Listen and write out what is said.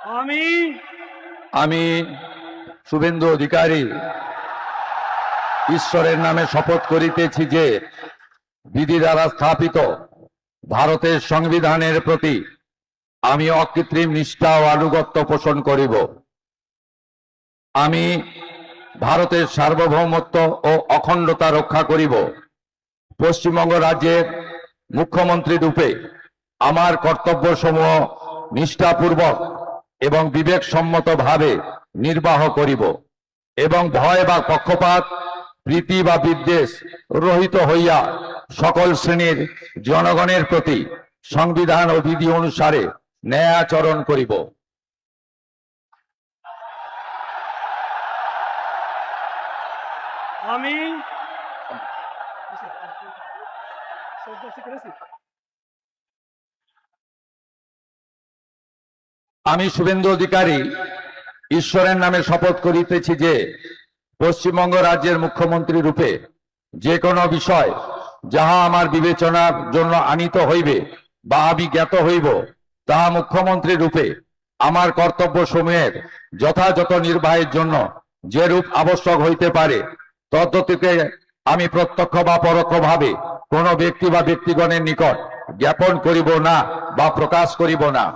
আমি আমি শুভেন্দু অধিকারী ঈশ্বরের নামে শপথ করিতেছি যে বিধি দ্বারা স্থাপিত ভারতের সংবিধানের প্রতি আমি অকৃত্রিম নিষ্ঠা ও আনুগত্য পোষণ করিব। আমি ভারতের সার্বভৌমত্ব ও অখণ্ডতা রক্ষা করিব। পশ্চিমবঙ্গ রাজ্যের মুখ্যমন্ত্রী রূপে আমার কর্তব্যসমূহ নিষ্ঠাপূর্বক এবং বিবেকসম্মতভাবে নির্বাহ করিব এবং ভয় বা পক্ষপাত, প্রীতি বা বিদ্বেষ রহিত হইয়া সকল শ্রেণীর জনগণের প্রতি সংবিধান ও বিধি অনুসারে ন্যায় আচরণ করিব। আমি আমি শুভেন্দু অধিকারী ঈশ্বরের নামে শপথ করিতেছি যে পশ্চিমবঙ্গ রাজ্যের মুখ্যমন্ত্রী রূপে যে কোনো বিষয় যাহা আমার বিবেচনার জন্য আনিত হইবে বা আমি জ্ঞাত হইব, তাহা মুখ্যমন্ত্রী রূপে আমার কর্তব্য সমূহের যথাযথ নির্বাহের জন্য যে রূপ আবশ্যক হইতে পারে তদ্গতিকে আমি প্রত্যক্ষ বা পরোক্ষভাবে কোনো ব্যক্তি বা ব্যক্তিগণের নিকট জ্ঞাপন করিব না বা প্রকাশ করিব না।